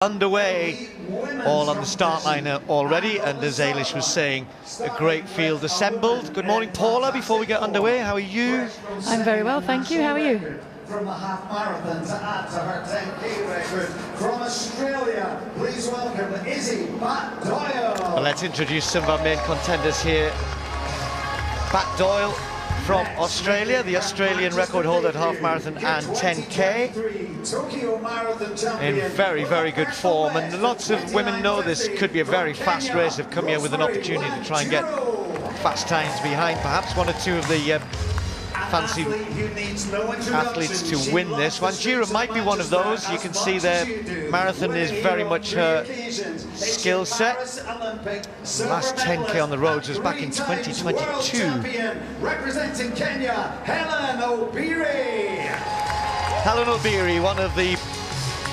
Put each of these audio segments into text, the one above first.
Underway, all on the start line already, and as Ailish was saying, a great field assembled. Good morning, Paula. Before we get underway, how are you? I'm very well, thank you. How are you? From the half marathon to add to her 10K record from Australia, please welcome Izzy Bat Doyle. Well, let's introduce some of our main contenders here. Bat Doyle from Australia, the Australian record holder at half marathon and 10K. In very, very good form, and lots of women know this could be a very fast race. They've come here with an opportunity to try and get fast times behind perhaps one or two of the fancy athletes to win this. Wanjira might be one of those. You can see their marathon is very much her skill set. The last 10K on the roads was back in 2022. Representing Kenya, Helen Obiri. Helen Obiri, one of the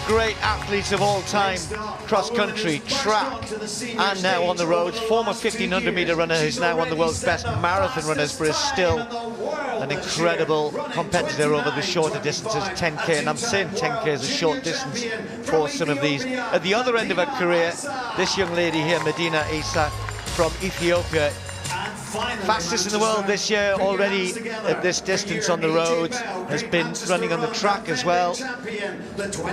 great athletes of all time, cross-country, track, and now on the roads. Former 1500 meter runner who's now one of the world's best marathon runners, but is still an incredible competitor over the shorter distances, 10K, and I'm saying 10K is a short distance for some of these. At the other end of her career, this young lady here, Medina Isa from Ethiopia, fastest in the world this year already at this distance on the roads, has been running on the track as well.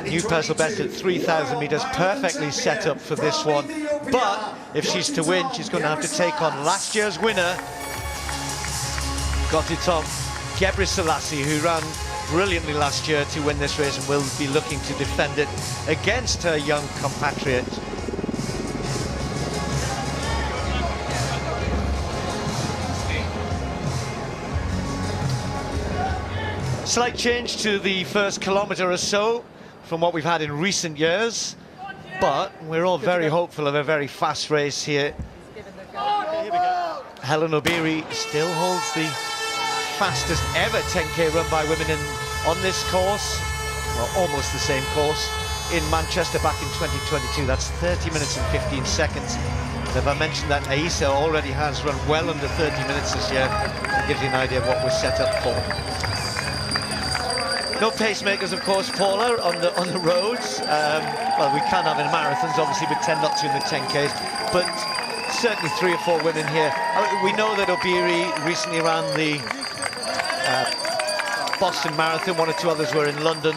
New personal best at 3,000 meters, perfectly set up for this one. But if she's to win, she's going to have to take on last year's winner, Gotitom Gebrselassie, who ran brilliantly last year to win this race and will be looking to defend it against her young compatriot. Slight change to the first kilometre or so from what we've had in recent years, but we're all very hopeful of a very fast race here. Helen Obiri still holds the fastest ever 10K run by women on this course, well, almost the same course, in Manchester back in 2022. That's 30 minutes and 15 seconds. And if I mentioned that Aisa already has run well under 30 minutes this year, it gives you an idea of what we're set up for. No pacemakers, of course, Paula, on the roads. Well, we can have in marathons, obviously, but tend not to in the 10Ks. But certainly 3 or 4 women here. We know that Obiri recently ran the Boston Marathon. 1 or 2 others were in London.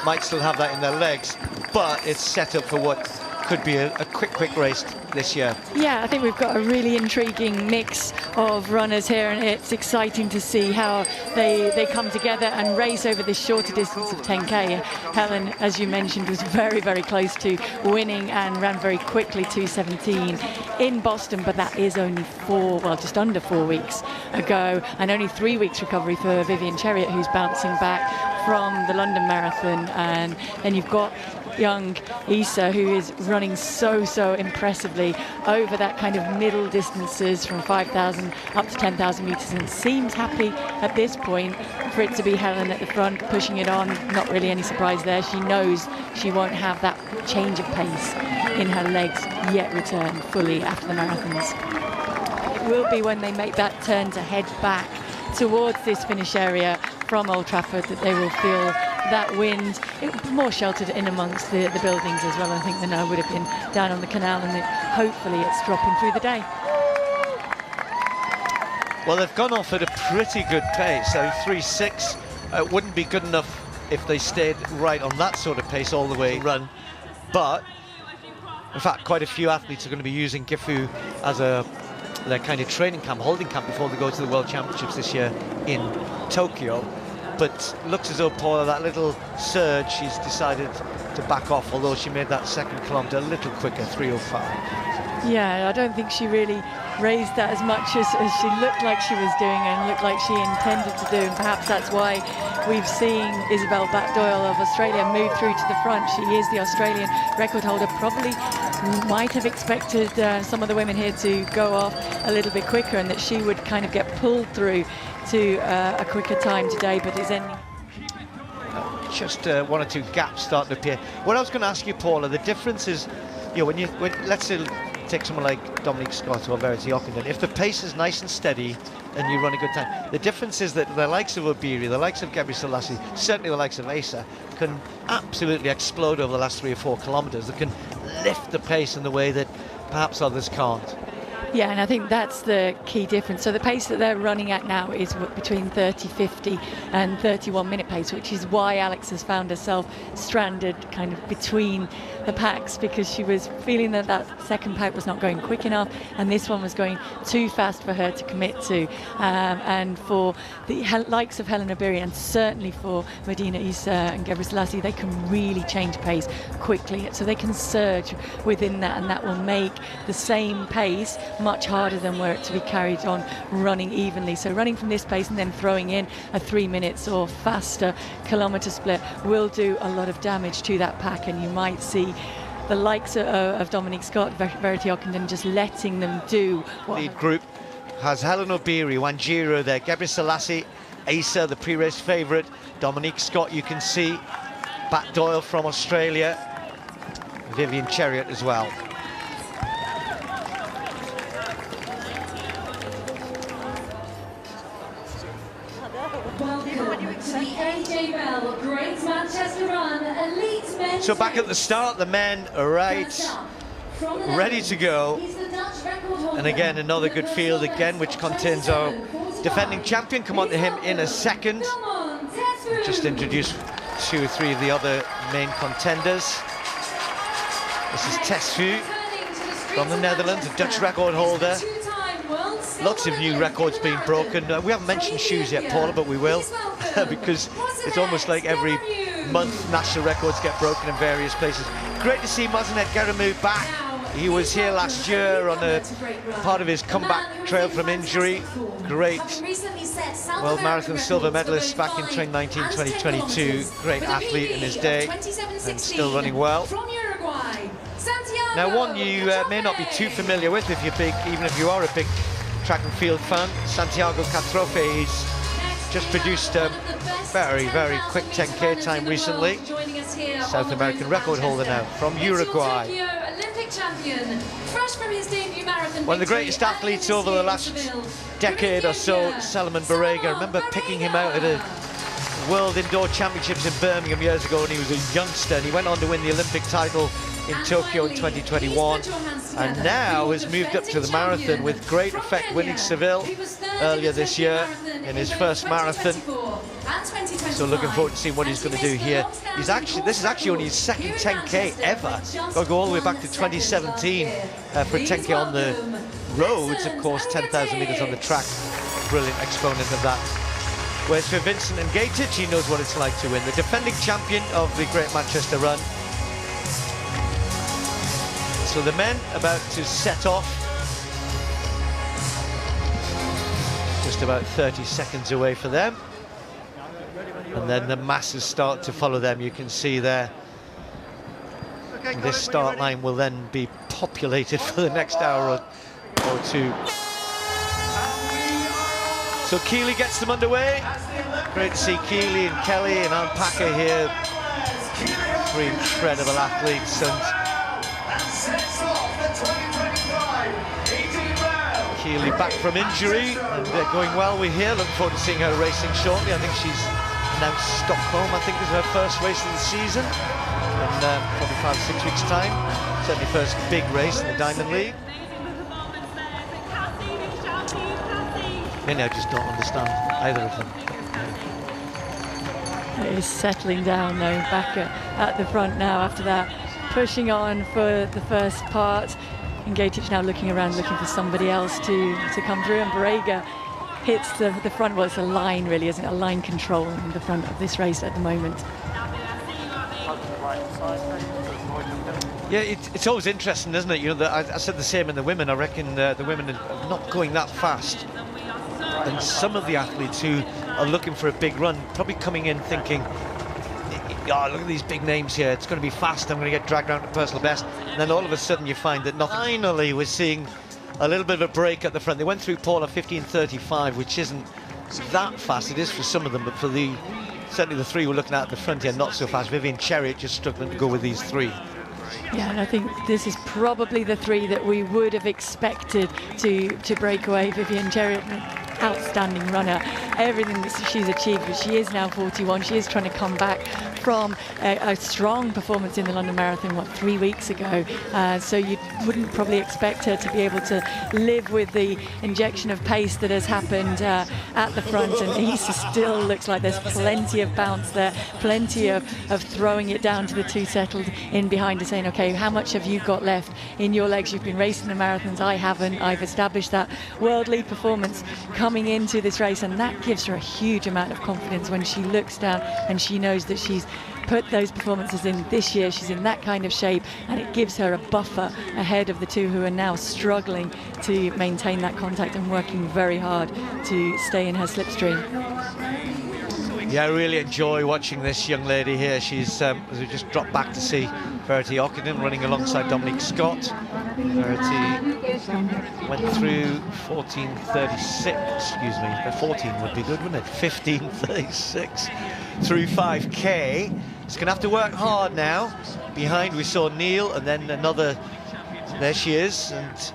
Might still have that in their legs. But it's set up for what could be a quick race this year. Yeah, I think we've got a really intriguing mix of runners here, and it's exciting to see how they come together and race over this shorter distance of 10K. Helen, as you mentioned, was very, very close to winning and ran very quickly 2:17 in Boston, but that is only just under 4 weeks ago, and only 3 weeks recovery for Vivian Chariot, who's bouncing back from the London Marathon. And then you've got young Isa, who is running so impressively over that kind of middle distances from 5,000 up to 10,000 meters, and seems happy at this point for it to be Helen at the front pushing it on. Not really any surprise there. She knows she won't have that change of pace in her legs yet return fully after the marathons. It will be when they make that turn to head back towards this finish area from Old Trafford that they will feel that wind. It was more sheltered in amongst the buildings as well. I think the no would have been down on the canal, and hopefully it's dropping through the day. Well, they've gone off at a pretty good pace, so 3:06 wouldn't be good enough if they stayed right on that sort of pace all the way run. But in fact, quite a few athletes are going to be using Gifu as their kind of training camp, holding camp, before they go to the World Championships this year in Tokyo. But looks as though, Paula, that little surge, she's decided to back off, although she made that second kilometre a little quicker, 3:05. Yeah, I don't think she really raised that as much as she looked like she was doing and looked like she intended to do, and perhaps that's why we've seen Isabel Bat Doyle of Australia move through to the front. She is the Australian record holder. Probably might have expected some of the women here to go off a little bit quicker, and that she would kind of get pulled through to a quicker time today, but is ending just 1 or 2 gaps starting to appear. What I was going to ask you, Paula, the difference is, you know, when let's say take someone like Dominique Scott or Verity Ockenden, if the pace is nice and steady and you run a good time, the difference is that the likes of Obiri, the likes of Gebre Selassie, certainly the likes of Asa, can absolutely explode over the last 3 or 4 kilometres. They can lift the pace in the way that perhaps others can't. Yeah, and I think that's the key difference. So the pace that they're running at now is between 30:50 and 31-minute pace, which is why Alex has found herself stranded kind of between the packs, because she was feeling that that second pack was not going quick enough and this one was going too fast for her to commit to. And for the likes of Hellen Obiri and certainly for Medina Issa and Gebre Selassie, they can really change pace quickly. So they can surge within that, and that will make the same pace much harder than were it to be carried on running evenly. So running from this pace and then throwing in a 3 minutes or faster kilometre split will do a lot of damage to that pack, and you might see the likes of Dominique Scott, Verity Ockenden, just letting them do what... Lead group has Hellen Obiri, Wanjiru there, Gebre Selassie, Asa, the pre-race favourite, Dominique Scott, you can see, Bat Doyle from Australia, Vivian Chariot as well. Great Manchester Run Elite Men. So back at the start, the men are ready to go. And again, another good field again, which contains our defending champion. Come on to him in a second. Just introduce 2 or 3 of the other main contenders. This is Tesfu from the Netherlands, a Dutch record holder. Lots of new records being broken. We haven't mentioned shoes yet, Paula, but we will, because it's almost like every month national records get broken in various places. Great to see Mohamed Geramou back. He was here last year on a part of his comeback trail from injury. Great World Marathon silver medalist back in 2019, 2022. Great athlete in his day and still running well. Now, one you may not be too familiar with if you're big, even if you are a big track and field fan, Santiago Catrofe. He's just produced a very, very quick 10K time recently. South American record holder now from Uruguay. One of the greatest athletes over the last decade or so, Salomon Barega. I remember picking him out at a World Indoor Championships in Birmingham years ago when he was a youngster, and he went on to win the Olympic title in Tokyo in 2021, and now has moved up to the marathon with great effect, winning Seville earlier this year in his first marathon. So looking forward to seeing what he's going to do here. This is actually only his second 10K ever. Got to go all the way back to 2017 for a 10K on the roads, of course, 10,000 metres on the track. Brilliant exponent of that. Whereas for Vincent Ngatic, he knows what it's like to win. The defending champion of the Great Manchester Run. So the men about to set off. Just about 30 seconds away for them. And then the masses start to follow them. You can see there. And this start line will then be populated for the next hour or two. So Keeley gets them underway. Great to see Keeley and Kelly and Ann Packer here. 3 incredible athletes. And Keeley back from injury, and they're going well, we hear. Looking forward to seeing her racing shortly. I think she's announced Stockholm, I think, is her first race of the season in probably 5 or 6 weeks' time. Certainly first big race in the Diamond League. I just don't understand either of them. It is settling down though, back at the front now after that, pushing on for the first part. Ngatic now looking around, looking for somebody else to come through, and Barega hits the front. Well, it's a line really, isn't it? A line control in the front of this race at the moment. Yeah, it's always interesting, isn't it? You know, I said the same in the women. I reckon the women are not going that fast. And some of the athletes who are looking for a big run, probably coming in thinking, oh, look at these big names here, it's going to be fast, I'm going to get dragged around to personal best. And then all of a sudden you find that nothing. Finally, we're seeing a little bit of a break at the front. They went through Paula 15:35, which isn't that fast. It is for some of them, but for certainly the 3 we're looking at the front here, not so fast. Vivian Chariot just struggling to go with these 3. Yeah, and I think this is probably the three that we would have expected to break away. Vivian Cheriot, outstanding runner, everything that she's achieved, but she is now 41. She is trying to come back from a strong performance in the London Marathon, 3 weeks ago. So you wouldn't probably expect her to be able to live with the injection of pace that has happened at the front. And Issa still looks like there's plenty of bounce there, plenty of throwing it down to the two settled in behind her, saying, okay, how much have you got left in your legs? You've been racing the marathons, I haven't. I've established that world lead performance coming into this race, and that gives her a huge amount of confidence when she looks down and she knows that she's put those performances in this year. She's in that kind of shape, and it gives her a buffer ahead of the two who are now struggling to maintain that contact and working very hard to stay in her slipstream. Yeah, I really enjoy watching this young lady here. She's we just dropped back to see Verity Ockenden running alongside Dominique Scott. Verity went through 14:36, excuse me. 14 would be good, wouldn't it? 15:36 through 5K. She's going to have to work hard now. Behind we saw Neil, and then another, there she is, and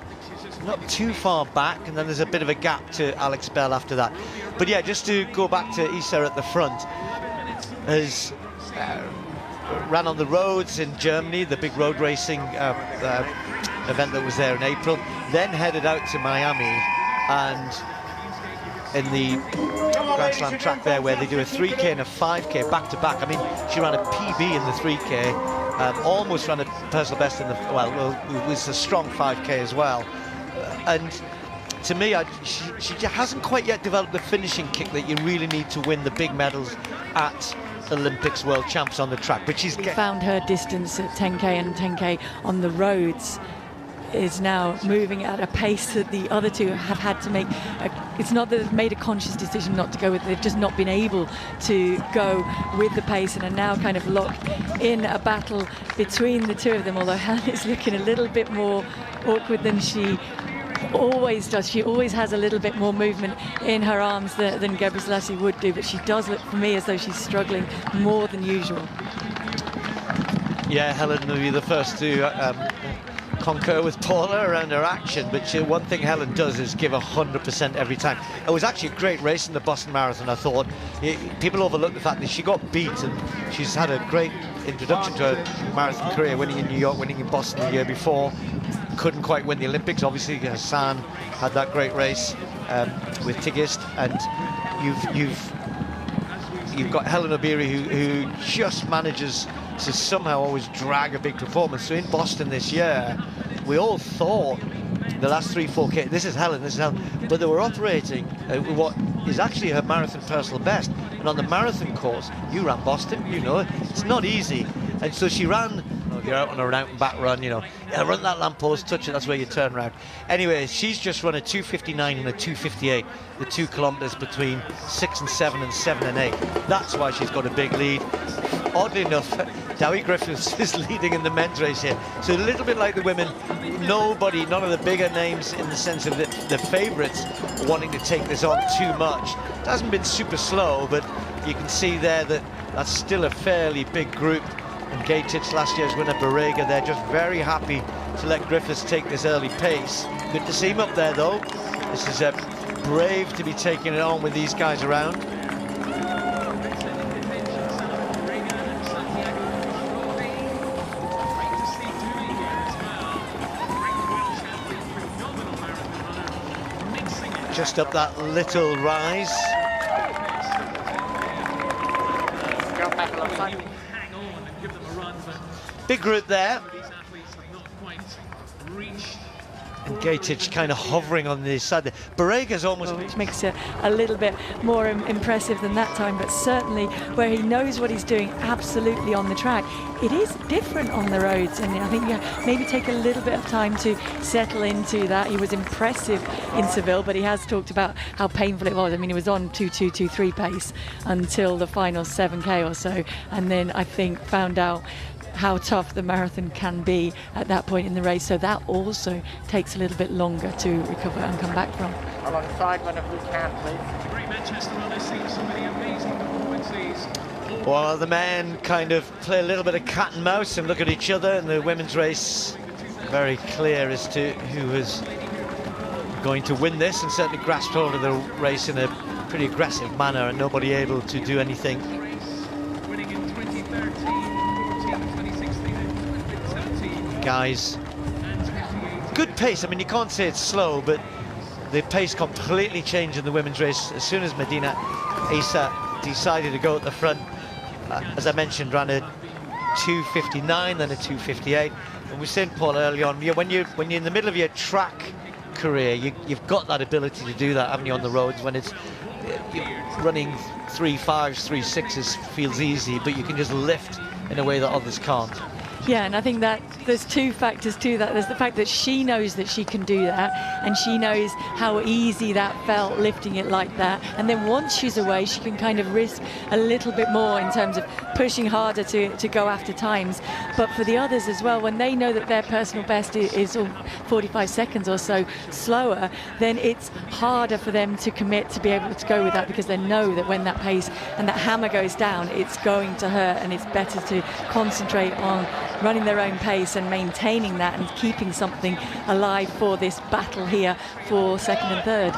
not too far back, and then there's a bit of a gap to Alex Bell after that. But yeah, just to go back to Issa at the front, has ran on the roads in Germany, the big road racing event that was there in April, then headed out to Miami, and in the Grand Slam track there where they do a 3K and a 5K back to back. I mean, she ran a PB in the 3K, almost ran a personal best in the, well, it was a strong 5K as well. And to me, she hasn't quite yet developed the finishing kick that you really need to win the big medals at Olympics, World Champs on the track. But she's found her distance at 10K, and 10K on the roads is now moving at a pace that the other two have had to make. It's not that they've made a conscious decision not to go with it, they've just not been able to go with the pace, and are now kind of locked in a battle between the two of them, although Helen is looking a little bit more awkward than she always does. She always has a little bit more movement in her arms than Gebre Selassie would do, but she does look for me as though she's struggling more than usual. Yeah, Helen will be the first to concur with Paula around her action, but one thing Helen does is give 100% every time. It was actually a great race in the Boston Marathon, I thought. People overlook the fact that she got beat, and she's had a great introduction to her marathon career, winning in New York, winning in Boston the year before. Couldn't quite win the Olympics. Obviously, Hassan had that great race with Tigist, and you've got Helen Obiri who just manages to somehow always drag a big performance. So in Boston this year, we all thought the last 3-4K, this is Helen, but they were operating what is actually her marathon personal best. And on the marathon course, you ran Boston, you know, it's not easy. And so she ran, you're out on a out and back run, you know, run that lamppost, touch it, that's where you turn around. Anyway, she's just run a 2:59 and a 2:58, the 2 kilometers between 6 and 7 and 7 and 8. That's why she's got a big lead. Oddly enough, Dowie Griffiths is leading in the men's race here. So a little bit like the women, none of the bigger names in the sense of the favourites wanting to take this on too much. It hasn't been super slow, but you can see there that that's still a fairly big group. And Gatich, last year's winner, Barrega, they're just very happy to let Griffiths take this early pace. Good to see him up there, though. This is brave to be taking it on with these guys around. Just up that little rise. Big group there. And Gatich kind of hovering on the side there. Barrega's almost... Which makes it a little bit more impressive than that time, but certainly where he knows what he's doing absolutely on the track. It is different on the roads, and I think maybe take a little bit of time to settle into that. He was impressive in Seville, but he has talked about how painful it was. I mean, he was on 2:2:23 pace until the final 7K or so, and then I think found out how tough the marathon can be at that point in the race, so that also takes a little bit longer to recover and come back from. Alongside one if we can, please. Great Manchester runners, seen so many amazing performances While the men kind of play a little bit of cat and mouse and look at each other, in the women's race, very clear as to who is going to win this, and certainly grasped hold of the race in a pretty aggressive manner, and nobody able to do anything. Guys, good pace. I mean, you can't say it's slow, but the pace completely changed in the women's race as soon as Medina Isa decided to go at the front. As I mentioned, ran a 2:59, then a 2:58. And we said, Paul, early on, when you're in the middle of your track career, you've got that ability to do that, haven't you, on the roads? When it's running 3.5s, 3.6s feels easy, but you can just lift in a way that others can't. Yeah, and I think that there's two factors to that. There's the fact that she knows that she can do that, and she knows how easy that felt lifting it like that. And then once she's away, she can kind of risk a little bit more in terms of pushing harder to go after times. But for the others as well, when they know that their personal best is 45 seconds or so slower, then it's harder for them to commit to be able to go with that, because they know that when that pace and that hammer goes down, it's going to hurt, and it's better to concentrate on running their own pace and maintaining that and keeping something alive for this battle here for second and third.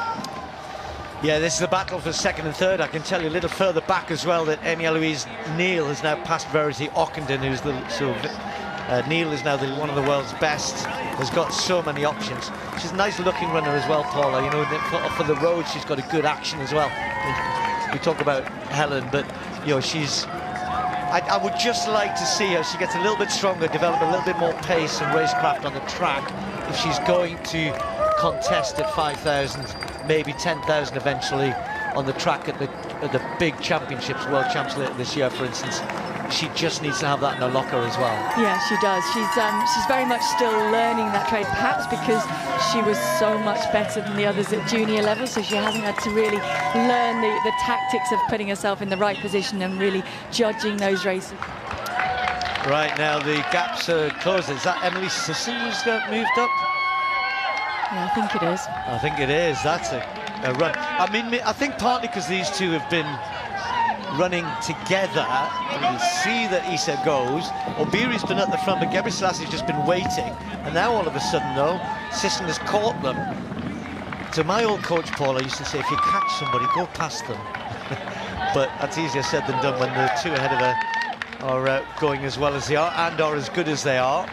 Yeah, this is the battle for second and third. I can tell you a little further back as well that Louise Neal has now passed Verity Ockenden, who's Neal is now one of the world's best, has got so many options. She's a nice looking runner as well, Paula. You know, for the road, she's got a good action as well. We talk about Helen, but you know, I would just like to see her. She gets a little bit stronger, develop a little bit more pace and racecraft on the track if she's going to contest at 5,000, maybe 10,000 eventually on the track at the big championships, World Champs later this year, for instance. She just needs to have that in her locker as well. Yeah, she does. She's very much still learning that trade, perhaps because she was so much better than the others at junior level, so she hasn't had to really learn the tactics of putting herself in the right position and really judging those races. Right, now the gaps are closed. Is that Emily Sisson who's moved up? Yeah, I think it is. I think it is. That's a run. I mean, I think partly because these two have been running together, and you see that Isa goes. Obiri's been at the front, but Gebre Selassie's just been waiting, and now all of a sudden, though, Sisson has caught them. So my old coach, Paul, I used to say, if you catch somebody, go past them. But that's easier said than done when the two ahead of her are going as well as they are, and are as good as they are.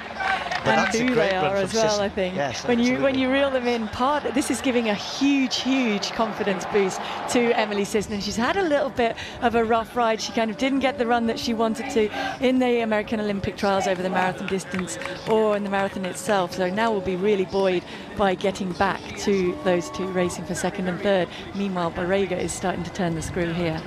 But and who they are as well, I think. Yes, when you reel them in, this is giving a huge confidence boost to Emily Sisson. She's had a little bit of a rough ride. She kind of didn't get the run that she wanted to in the American Olympic trials over the marathon distance or in the marathon itself. So now we'll be really buoyed by getting back to those two racing for second and third. Meanwhile, Barrega is starting to turn the screw here.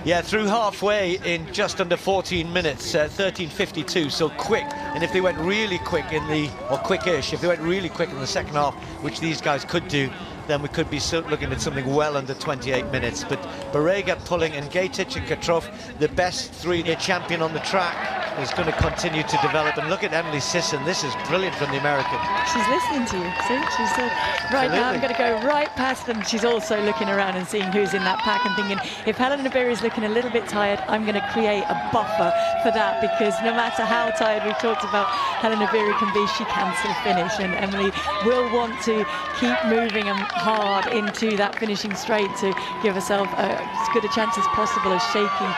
Yeah, through halfway in just under 14 minutes, 13:52, so quick. And if they went really quick or quickish, if they went really quick in the second half, which these guys could do, then we could be looking at something well under 28 minutes. But Barrega pulling, and Gaitic and Katrov, the best three-year champion on the track, is going to continue to develop. And look at Emily Sisson. This is brilliant from the American. She's listening to you. See, she said, right now I'm going to go right past them. She's also looking around and seeing who's in that pack and thinking, if Helen Obiri is looking a little bit tired, I'm going to create a buffer for that, because no matter how tired we've talked about Helen Obiri can be, she can still finish. And Emily will want to keep moving hard into that finishing straight to give herself as good a chance as possible of shaking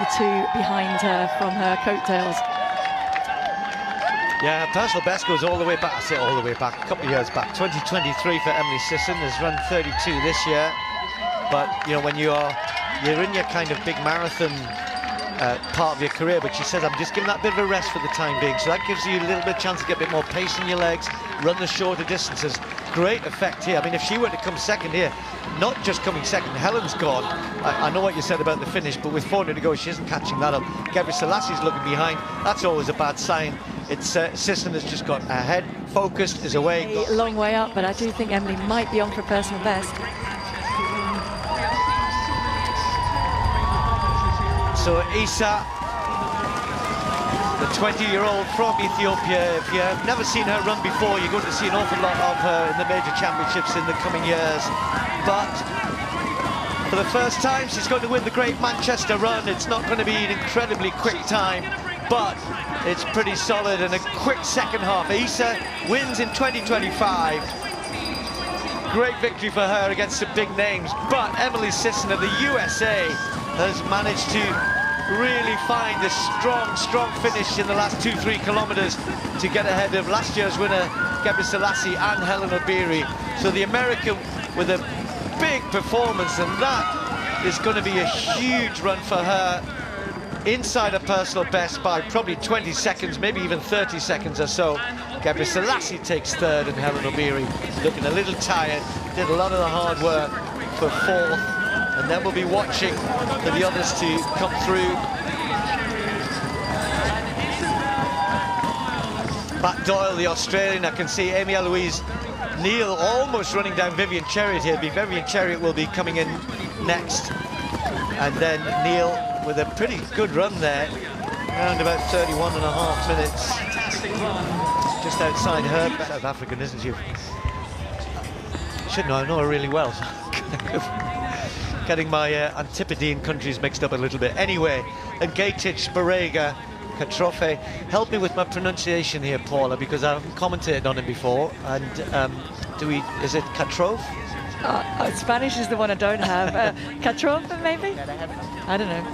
the two behind her from her coattails. Yeah, her personal best goes all the way back. I say all the way back, a couple of years back. 2023 for Emily Sisson, has run 32 this year. But you know, when you're in your kind of big marathon part of your career, but she says, I'm just giving that bit of a rest for the time being, so that gives you a little bit of chance to get a bit more pace in your legs, run the shorter distances. Great effect here. I mean, if she were to come second here, not just coming second, Helen's gone. I know what you said about the finish, but with 400 to go, she isn't catching that up. Gebre Selassie's looking behind. That's always a bad sign. It's Sisson has just got ahead, focused, is away. A long way up, but I do think Emily might be on for personal best. So Isa, the 20-year-old from Ethiopia, if you've never seen her run before, you're going to see an awful lot of her in the major championships in the coming years. But for For the first time, she's going to win the Great Manchester Run. It's not going to be an incredibly quick time, but it's pretty solid and a quick second half. Isa wins in 2025. Great victory for her against some big names, but Emily Sisson of the USA has managed to really find a strong finish in the last 2-3 kilometers to get ahead of last year's winner Gebrselassie and Helen Obiri. So the American with a big performance, and that is going to be a huge run for her, inside a personal best by probably 20 seconds, maybe even 30 seconds or so. Gebrselassie takes third, and Helen Obiri looking a little tired, did a lot of the hard work for fourth, and then we'll be watching for the others to come through. Matt Doyle, the Australian, I can see Amy Eloise Neal almost running down Vivian Chariot here. Vivian Chariot will be coming in next, and then Neal with a pretty good run there, around about 31.5 minutes, just outside her. South African, isn't she? Should know, I know her really well. Getting my Antipodean countries mixed up a little bit. Anyway, and Gatic, Barega, Katrofe. Help me with my pronunciation here, Paula, because I haven't commentated on him before. And is it Katrofe? Spanish is the one I don't have. Katrofe, maybe? I don't know.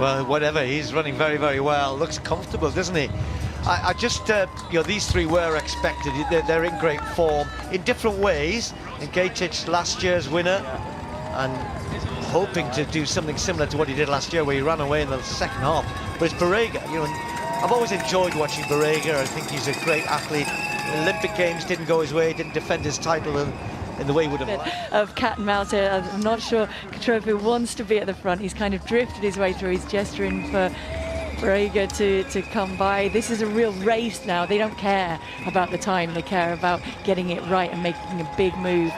Well, whatever, he's running very, very well. Looks comfortable, doesn't he? I just, you know, these three were expected. They're in great form in different ways. And Gatic, last year's winner, and hoping to do something similar to what he did last year, where he ran away in the second half. But it's Barega, you know, I've always enjoyed watching Barega. I think he's a great athlete. The Olympic Games didn't go his way, didn't defend his title in the way he would have liked. Of cat and mouse here. I'm not sure Katrofe wants to be at the front. He's kind of drifted his way through. He's gesturing for Barega to come by. This is a real race now. They don't care about the time. They care about getting it right and making a big move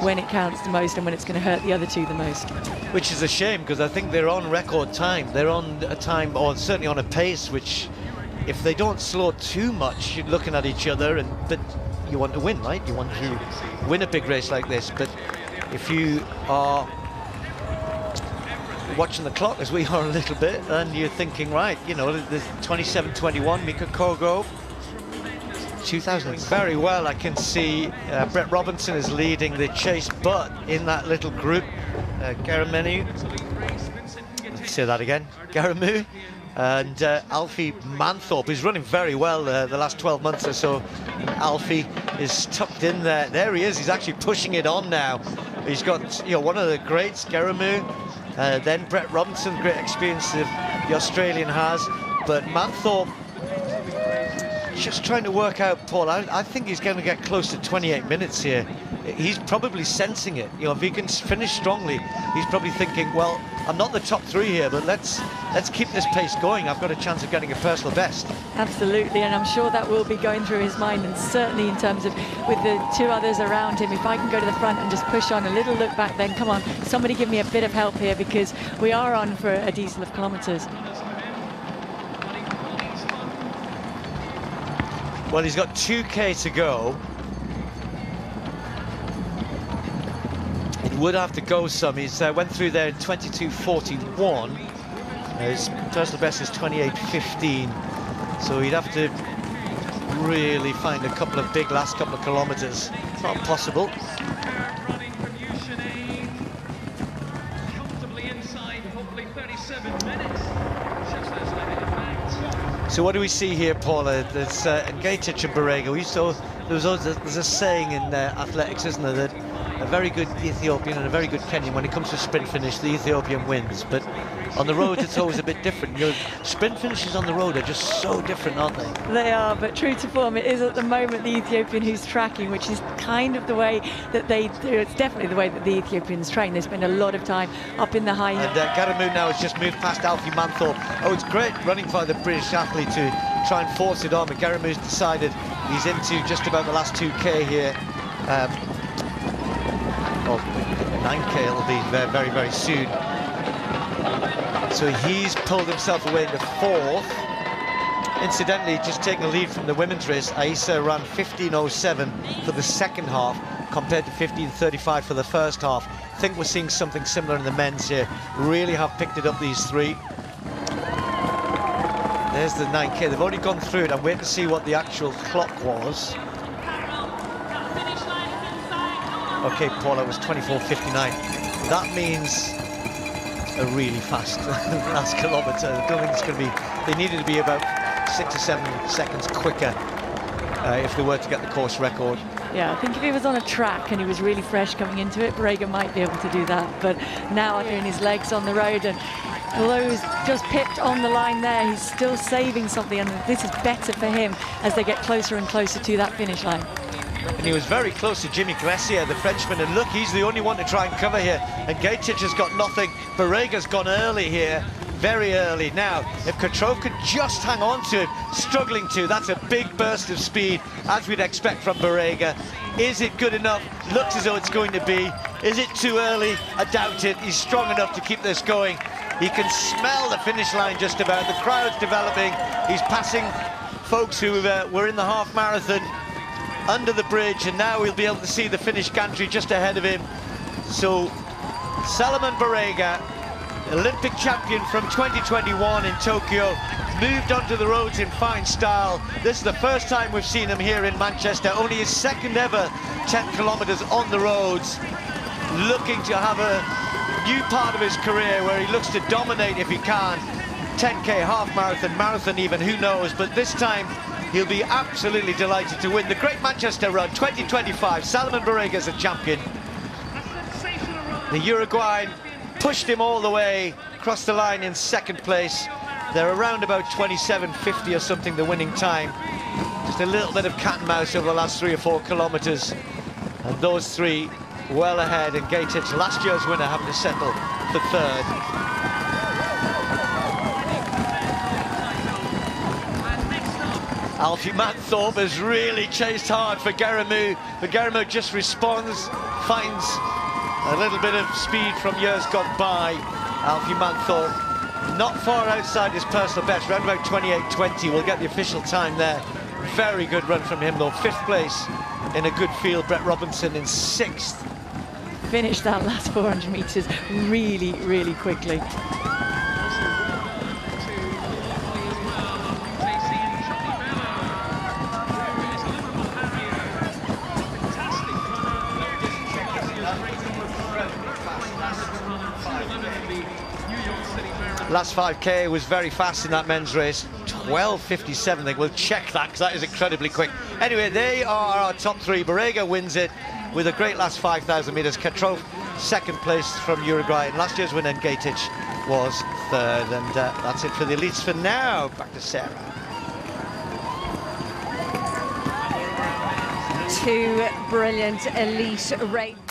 when it counts the most and when it's going to hurt the other two the most. Which is a shame, because I think they're on record time. They're on a time, or certainly on a pace, which if they don't slow too much, you're looking at each other, but you want to win, right? You want to win a big race like this. But if you are watching the clock, as we are a little bit, and you're thinking, right, you know, there's 27-21, Mika Kogo, 2000. Very well, I can see Brett Robinson is leading the chase, but in that little group, Garamenu, let's say that again, Garamu, and Alfie Manthorpe is running very well the last 12 months or so. Alfie is tucked in there. There he is. He's actually pushing it on now. He's got, you know, one of the greats, Garamu, then Brett Robinson, great experience the Australian has, but Manthorpe just trying to work out, Paul. I think he's going to get close to 28 minutes here. He's probably sensing it. You know, if he can finish strongly, he's probably thinking, well, I'm not the top three here, but let's keep this pace going. I've got a chance of getting a personal best. Absolutely, and I'm sure that will be going through his mind, and certainly in terms of with the two others around him, if I can go to the front and just push on a little look back, then come on, somebody give me a bit of help here, because we are on for a decent of kilometres. Well, he's got 2K to go. It would have to go some. He's went through there in 22:41. His personal best is 28:15. So he'd have to really find a couple of big last couple of kilometres. It's not possible. So what do we see here, Paula? There's Gatic and Barega. There's a saying in athletics, isn't there, that a very good Ethiopian and a very good Kenyan, when it comes to sprint finish, the Ethiopian wins. But on the road, it's always a bit different. You know, sprint finishes on the road are just so different, aren't they? They are, but true to form, it is at the moment the Ethiopian who's tracking, which is kind of the way that they do. It's definitely the way that the Ethiopians train. They spend a lot of time up in the high hill. And Garamu now has just moved past Alfie Manthorpe. Oh, it's great running by the British athlete to try and force it on, but Garamu's decided he's into just about the last 2K here. 9K it'll be very, very soon. So he's pulled himself away into fourth. Incidentally, just taking a lead from the women's race, Aisa ran 15:07 for the second half compared to 15:35 for the first half. think we're seeing something similar in the men's here. Really have picked it up, these three. There's the 9K. They've already gone through it. I'm waiting to see what the actual clock was. Okay, Paula, it was 24:59. That means a really fast last kilometre. I don't think it's going to be... They needed to be about 6 or 7 seconds quicker if they were to get the course record. Yeah, I think if he was on a track and he was really fresh coming into it, Borrega might be able to do that. But now doing his legs on the road, and although he's just pipped on the line there, he's still saving something, and this is better for him as they get closer and closer to that finish line. And he was very close to Jimmy Glacier, the Frenchman, and look, he's the only one to try and cover here. And Gatic has got nothing. Borrega's gone early here, very early. Now, if Catrot could just hang on to him, struggling to, that's a big burst of speed, as we'd expect from Borrega. Is it good enough? Looks as though it's going to be. Is it too early? I doubt it. He's strong enough to keep this going. He can smell the finish line just about. The crowd's developing. He's passing folks who were in the half marathon under the bridge, and now we'll be able to see the Finnish gantry just ahead of him. So, Salomon Borrega, Olympic champion from 2021 in Tokyo, moved onto the roads in fine style. This is the first time we've seen him here in Manchester, only his second ever 10 kilometres on the roads, looking to have a new part of his career where he looks to dominate if he can. 10K, half marathon, marathon even, who knows, but this time he'll be absolutely delighted to win the Great Manchester Run 2025. Salomon Borrega is a champion. The Uruguayan pushed him all the way across the line in second place. They're around about 27:50 or something, the winning time. Just a little bit of cat and mouse over the last 3 or 4 kilometres. And those three well ahead, and Gatic, last year's winner, having to settle for third. Alfie Manthorpe has really chased hard for Geramu, but Geramu just responds, finds a little bit of speed from years gone by. Alfie Manthorpe not far outside his personal best, around about 28:20. We'll get the official time there. Very good run from him though, 5th place in a good field. Brett Robinson in 6th. Finished that last 400 metres really, really quickly. Last 5K was very fast in that men's race. 12:57, I think. We'll check that because that is incredibly quick. Anyway, they are our top three. Borrega wins it with a great last 5,000 metres. Catrot, second place from Uruguay. And last year's winner, Gatic, was third. And that's it for the elites for now. Back to Sarah. 2 brilliant elite races.